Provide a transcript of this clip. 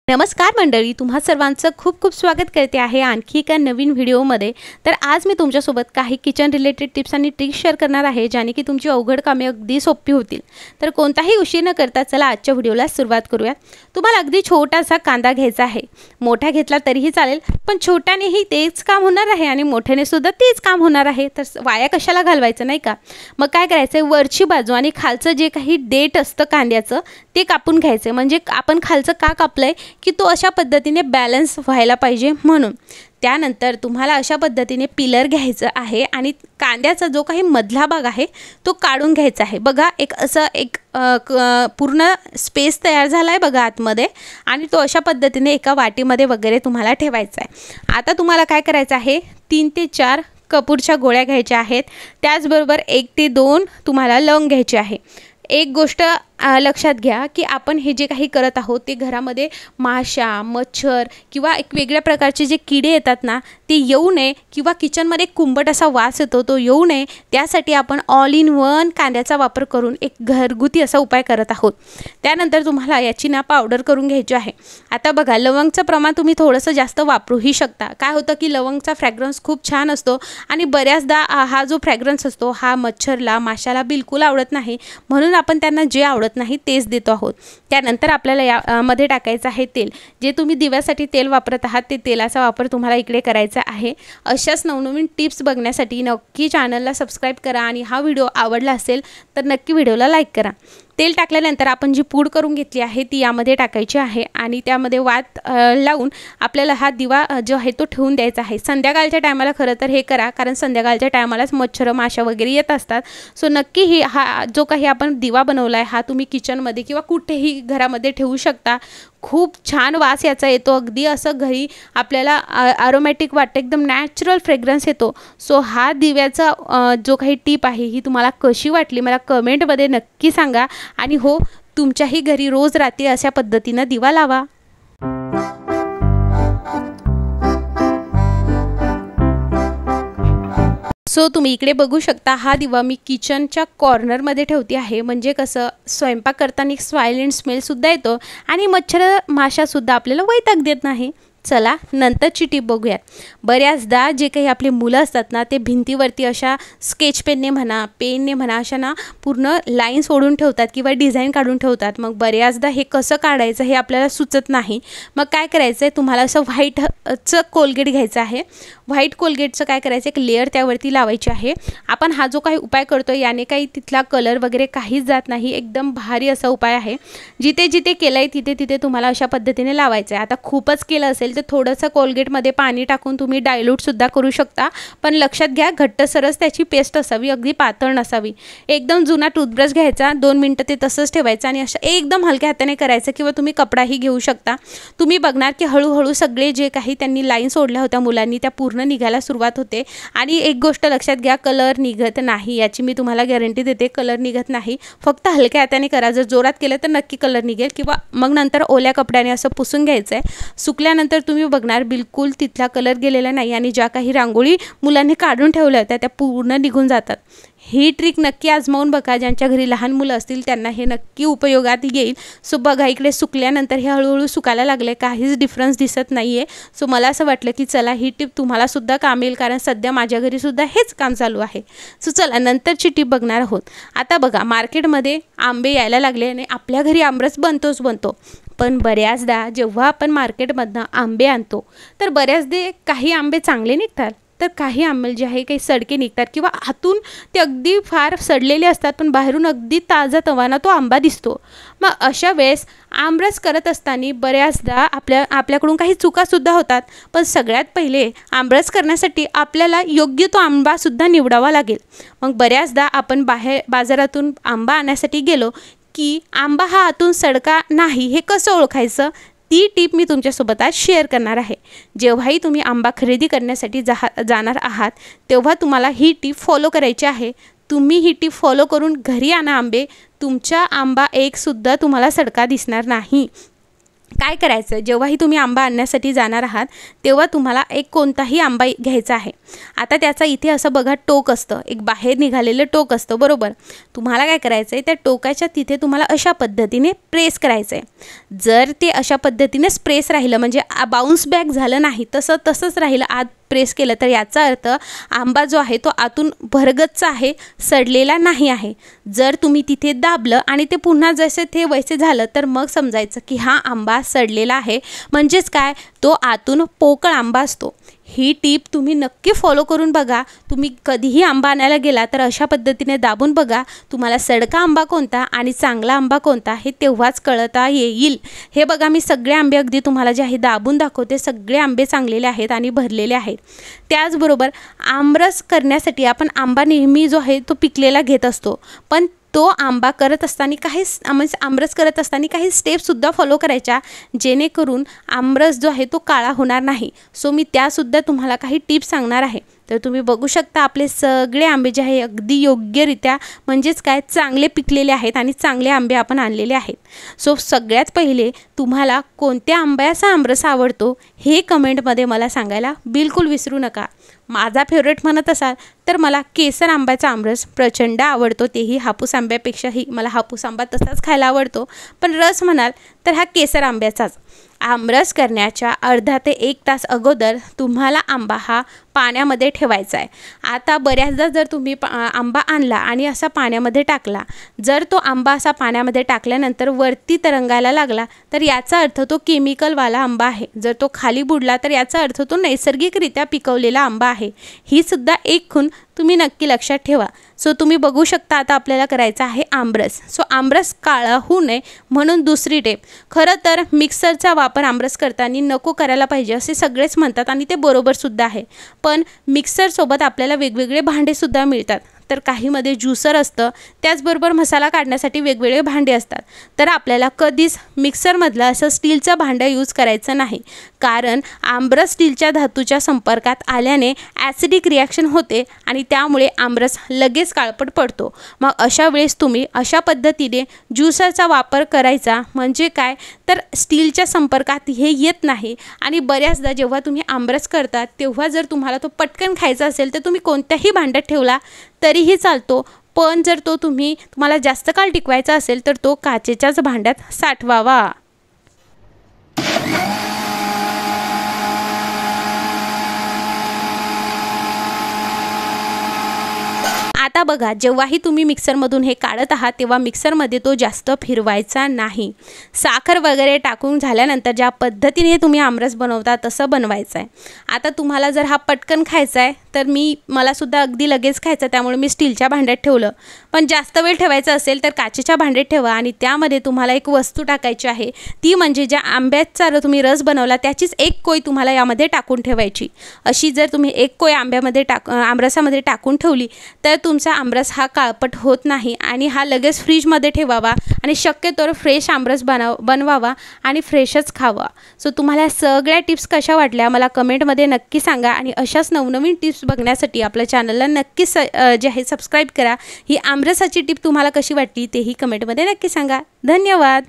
नमस्कार मंडळी, तुम्हा सर्वांचं खूप खूप स्वागत करते आहे आणखी एका नवीन व्हिडिओमध्ये। तर आज मी तुमच्यासोबत काही किचन रिलेटेड टिप्स आणि ट्रिक्स शेअर करणार आहे ज्याने की तुमची अवघड कामे अगदी सोपी होतील। तर कोणताही उशीर न करता चला आजच्या व्हिडिओला सुरुवात करूया। तुम्हाला अगदी छोटासा कांदा घ्यायचा आहे, मोठा घेतला तरीही चालेल, पण छोट्यानेही तेच काम होणार आहे आणि मोठ्याने सुद्धा तेच काम होणार आहे। तर वाया कशाला घालवायचं, नाही का? मग काय करायचं, वरची बाजू आणि खालचं जे काही देठ असतं कांद्याचं ते कापून घ्यायचं। म्हणजे आपण खालचं का कापलंय की तो अशा पद्धतीने बॅलन्स व्हायला पाहिजे म्हणून। त्यानंतर तुम्हाला अशा पद्धतीने पिलर घ्यायचं आहे आणि कांद्याचा जो काही मधला भाग आहे तो काढून घ्यायचा आहे। बघा, एक पूर्ण स्पेस तयार झाला आहे बघा आतमध्ये, आणि तो अशा पद्धतीने एका वाटीमध्ये वगैरे तुम्हाला ठेवायचा आहे। आता तुम्हाला काय करायचं आहे, 3 ते 4 कपूरच्या गोळ्या घ्यायच्या आहेत। त्याचबरोबर 1 ते 2 तुम्हाला लवंग घ्यायचे आहे। एक गोष्ट लक्षात घ्या की आपण हे जे काही करत आहोत ते घरामध्ये माशा, मच्छर किंवा एक वेगळ्या प्रकारचे जे किडे येतात ना ते येऊ नये, किंवा किचनमध्ये कुंबट असा वास येतो तो येऊ नये, त्यासाठी आपण ऑल इन वन कांद्याचा वापर करून एक घरगुती असा उपाय करत आहोत। त्यानंतर तुम्हाला याची ना पावडर करून घ्यायची आहे। आता बघा, लवंगचं प्रमाण तुम्ही थोडंसं जास्त वापरूही शकता। काय होतं की लवंगचा फ्रॅग्रन्स खूप छान असतो आणि बऱ्याचदा हा जो फ्रॅग्रन्स असतो हा मच्छरला, माशाला बिलकुल आवडत नाही, म्हणून आपण त्यांना जे आवडत नाही तेच देतो आहोत। त्यानंतर आपल्याला यामध्ये टाकायचं आहे तेल। जे तुम्ही दिव्यासाठी तेल वापरत आहात ते तेलाचा वापर तुम्हाला इकडे करायचा आहे। अशाच नवनवीन टिप्स बघण्यासाठी नक्की चॅनलला सबस्क्राइब करा आणि हा व्हिडिओ आवडला असेल तर नक्की व्हिडिओला लाईक करा। तेल टाकल्यानंतर आपण जी पूड करून घेतली आहे ती यामध्ये टाकायची आहे आणि त्यामध्ये वात लावून आपल्याला हा दिवा जो आहे तो ठेवून द्यायचा आहे। संध्याकाळच्या टायमाला खरं तर हे करा, कारण संध्याकाळच्या टायमालाच मच्छर, माशा वगैरे येत असतात। सो नक्की हा जो काही आपण दिवा बनवला आहे हा तुम्ही किचनमध्ये किंवा कुठेही घरामध्ये ठेवू शकता। खूप छान वास याचा येतो, अगदी असं घरी आपल्याला अरोमॅटिक वाटतं, एकदम नॅचरल फ्रेग्रन्स येतो। सो हा दिव्याचा जो काही टिप आहे ही तुम्हाला कशी वाटली मला कमेंटमध्ये नक्की सांगा, आणि हो, तुमच्याही घरी रोज रात्री अशा पद्धतीने दिवा लावा। सो तुम्ही इकडे बघू शकता, हा दिवा मी किचनच्या कॉर्नरमध्ये ठेवते आहे। म्हणजे कसं, स्वयंपाक करताना एक सायलेंट स्मेलसुद्धा येतो आणि मच्छर, माशासुद्धा आपल्याला वैताग देत नाही। चला नंतरची टिप बघूयात। बऱ्याचदा जे काही आपले मुलं असतात ना ते भिंतीवरती अशा स्केच पेनने म्हणा, पेनने म्हणा, अशा ना पूर्ण लाईन सोडून ठेवतात किंवा डिझाईन काढून ठेवतात। मग बऱ्याचदा हे कसं काढायचं हे आपल्याला सुचत नाही। मग काय करायचं आहे, तुम्हाला असं व्हाईटचं कोलगेट घ्यायचं आहे। व्हाईट कोलगेटचं काय करायचं, एक लेअर त्यावरती लावायची आहे। आपण हा जो काही उपाय करतो याने काही तिथला कलर वगैरे काहीच जात नाही, एकदम भारी असा उपाय आहे। जिथे जिथे केलं आहे तिथे तिथे तुम्हाला अशा पद्धतीने लावायचं आहे। आता खूपच केलं असेल तर थोडंसं कोलगेटमध्ये पाणी टाकून तुम्ही डायल्यूटसुद्धा करू शकता, पण लक्षात घ्या घट्टसरच त्याची पेस्ट असावी, अगदी पातळ नसावी। एकदम जुना टूथब्रश घ्यायचा, 2 मिनटं ते तसंच ठेवायचं आणि असं एकदम हलक्या हाताने करायचं, किंवा तुम्ही कपडाही घेऊ शकता। तुम्ही बघणार की हळूहळू सगळे जे काही त्यांनी लाईन सोडल्या होत्या मुलांनी त्या पूर्ण निघायला सुरुवात होते। आणि एक गोष्ट लक्षात घ्या, कलर निघत नाही, याची मी तुम्हाला गॅरंटी देते, कलर निघत नाही। फक्त हलक्या हाताने करा, जर जोरात केलं तर नक्की कलर निघेल, किंवा मग नंतर ओल्या कपड्याने असं पुसून घ्यायचं आहे। सुकल्यानंतर तुम्ही बघणार बिलकुल तिथला कलर गेलेला नाही आणि ज्या काही रांगोळी मुलांनी काढून ठेवल्या होत्या त्या पूर्ण निघून जातात। ही ट्रिक नक्की आजमावून बघा, ज्यांच्या घरी लहान मुलं असतील त्यांना हे नक्की उपयोगात येईल। सो बघा, इकडे सुकल्यानंतर हे हळूहळू सुकायला लागले, काहीच डिफरन्स दिसत नाही आहे। सो मला असं वाटलं की चला ही टिप तुम्हाला सुद्धा कामेल, कारण सध्या माझ्या घरी सुद्धा हेच काम चालू आहे। सो चला नंतरची टिप बघणार आहोत। आता बघा, मार्केटमध्ये आंबे यायला लागले आणि आपल्या घरी आमरस बनतो, पण बऱ्याचदा जेव्हा आपण मार्केटमधनं आंबे आणतो तर बऱ्याचदा काही आंबे चांगले निघतात, तर काही आंबे जे आहे काही सडके निघतात, किंवा आतून ते अगदी फार सडलेले असतात पण बाहेरून अगदी ताजा तवाना तो आंबा दिसतो। मग अशा वेळेस आमरस करत असताना बऱ्याचदा आपल्याकडून काही चुकासुद्धा होतात, पण सगळ्यात पहिले आमरस करण्यासाठी आपल्याला योग्य तो आंबासुद्धा निवडावा लागेल। मग बऱ्याचदा आपण बाजारातून आंबा आणण्यासाठी गेलो की आंबा हा आतून सडका नाही हे कसं ओळखायचं, ती टिप मी तुमच्यासोबत आज शेअर करणार आहे। जेव्हाही तुम्ही आंबा खरेदी करण्यासाठी जाणार आहात तेव्हा तुम्हाला ही टिप फॉलो करायची आहे। तुम्ही ही टिप फॉलो करून घरी आणा आंबे, तुमचा आंबा एकसुद्धा तुम्हाला सडका दिसणार नाही। काय करायचं, जेव्हाही तुम्ही आंबा आणण्यासाठी जाणार आहात तेव्हा तुम्हाला एक कोणताही आंबा घ्यायचा आहे. आता त्याचा इथे असं बघा टोक असतं, एक बाहेर निघालेलं टोक असतं बरोबर. तुम्हाला काय करायचं आहे, त्या टोकाच्या तिथे तुम्हाला अशा पद्धतीने प्रेस करायचं आहे. जर ते अशा पद्धतीने प्रेस राहिलं म्हणजे बाउन्स बॅक झालं नाही, तसंच राहिलं, आत प्रेस केलं, तर याचा अर्थ आंबा जो आहे तो आतून भरगच्च आहे, सडलेला नाही आहे. जर तुम्ही तिथे दाबलं आणि ते पुन्हा जसे ते वैसे झालं तर मग समजायचं की हा आंबा सडलेला आहे, म्हणजेच काय, तो आतून पोकळ आंबा असतो. ही टीप तुम्ही नक्की फॉलो करून बघा. तुम्ही कधीही आंबा आणायला गेला तर अशा पद्धतीने दाबून बघा, तुम्हाला सडका आंबा कोणता आणि चांगला आंबा कोणता हे तेव्हाच कळता येईल. हे बघा, मी सगळे आंबे अगदी तुम्हाला जे आहे दाबून दाखवते, सगळे आंबे चांगलेले आहेत आणि भरलेले आहेत. त्याचबरोबर आमरस करण्यासाठी आपण आंबा नेहमी जो आहे तो पिकलेला घेत असतो, पण तो आंबा करत असताना आमरस करत असताना काही स्टेपसुद्धा फॉलो करायच्या, जेणेकरून आमरस जो आहे तो काळा होणार नाही. सो मी त्यासुद्धा तुम्हाला काही टिप्स सांगणार आहे. तर तुम्ही बघू शकता आपले सगळे आंबे जे आहे अगदी योग्यरित्या म्हणजेच काय चांगले पिकलेले आहेत आणि चांगले आंबे आपण आणलेले आहेत. सो सगळ्यात पहिले तुम्हाला कोणत्या आंब्याचा आमरस आवडतो हे कमेंटमध्ये मला सांगायला बिलकुल विसरू नका. माझा फेवरेट म्हणत असाल तर मला केसर आंब्याचा आमरस प्रचंड आवडतो, तेही हापूस आंब्यापेक्षाही. मला हापूस आंबा तसाच खायला आवडतो, पण रस म्हणाल तर हा केसर आंब्याचाच. आमरस करण्याच्या अर्धा ते 1 तास अगोदर तुम्हाला आंबा हा पाण्यामध्ये ठेवायचा आहे. आता बऱ्याचदा जर तुम्ही आंबा आणला आणि असा पाण्यामध्ये टाकला, जर तो आंबा असा पाण्यामध्ये टाकल्यानंतर वरती तरंगायला लागला तर याचा अर्थ तो केमिकलवाला आंबा आहे. जर तो खाली बुडला तर याचा अर्थ तो नैसर्गिकरित्या पिकवलेला आंबा आहे. ही सुद्धा एक खूण तुम्ही नक्की लक्षात ठेवा. सो तुम्ही बघू शकता आता आपल्याला करायचं आहे आमरस. सो आमरस काळा होऊ नये म्हणून दुसरी टिप, खरं तर मिक्सरचा वापर आमरस करताना नको करायला पाहिजे असे सगळेच म्हणतात आणि ते बरोबरसुद्धा आहे. पण मिक्सरसोबत आपल्याला वेगवेगळे भांडेसुद्धा मिळतात. तर काहीमध्ये ज्युसर असतं, त्याचबरोबर मसाला काढण्यासाठी वेगवेगळे भांडे असतात. तर आपल्याला कधीच मिक्सरमधलं असं स्टीलचं भांडं यूज करायचं नाही, कारण आमरस स्टीलच्या धातूच्या संपर्कात आल्याने ॲसिडिक रिॲक्शन होते आणि त्यामुळे आमरस लगेच काळपट पडतो. मग अशा वेळेस तुम्ही अशा पद्धतीने ज्युसरचा वापर करायचा, म्हणजे काय तर स्टीलच्या संपर्कात हे येत नाही. आणि बऱ्याचदा जेव्हा तुम्ही आमरस करता तेव्हा जर तुम्हाला तो पटकन खायचा असेल तर तुम्ही कोणत्याही भांड्यात ठेवला तरीही चालतो, पण जर तो तुम्हाला जास्त काळ टिकवायचा असेल तर तो काचेच्याच भांड्यात साठवावा. आता बघा, जेव्हाही तुम्ही मिक्सरमधून हे काढत आहात तेव्हा मिक्सरमध्ये तो जास्त फिरवायचा नाही. साखर वगैरे टाकून झाल्यानंतर ज्या पद्धतीने तुम्ही आमरस बनवता तसं बनवायचं आहे. आता तुम्हाला जर हा पटकन खायचा आहे तर मलासुद्धा अगदी लगेच खायचं, त्यामुळे मी स्टीलच्या भांड्यात ठेवलं. पण जास्त वेळ ठेवायचं असेल तर काचेच्या भांड्यात ठेवा आणि त्यामध्ये तुम्हाला एक वस्तू टाकायची आहे, ती म्हणजे ज्या आंब्याचा तुम्ही रस बनवला त्याचीच एक कोय तुम्हाला यामध्ये टाकून ठेवायची. अशी जर तुम्ही एक कोय आमरसामध्ये टाकून ठेवली तर तुमचा आमरस हा काळपट होत नाही आणि हा लगेच फ्रीजमध्ये ठेवावा आणि शक्यतोवर फ्रेश आमरस बनवावा आणि फ्रेशच खावा. सो तुम्हाला सगळ्या टिप्स कशा वाटल्या मला कमेंटमध्ये नक्की सांगा आणि अशाच नवनवीन टिप्स बघण्यासाठी आपल्या चॅनलला नक्की जे आहे सबस्क्राईब करा. ही आमरसाची टिप तुम्हाला कशी वाटली तेही कमेंटमध्ये नक्की सांगा. धन्यवाद.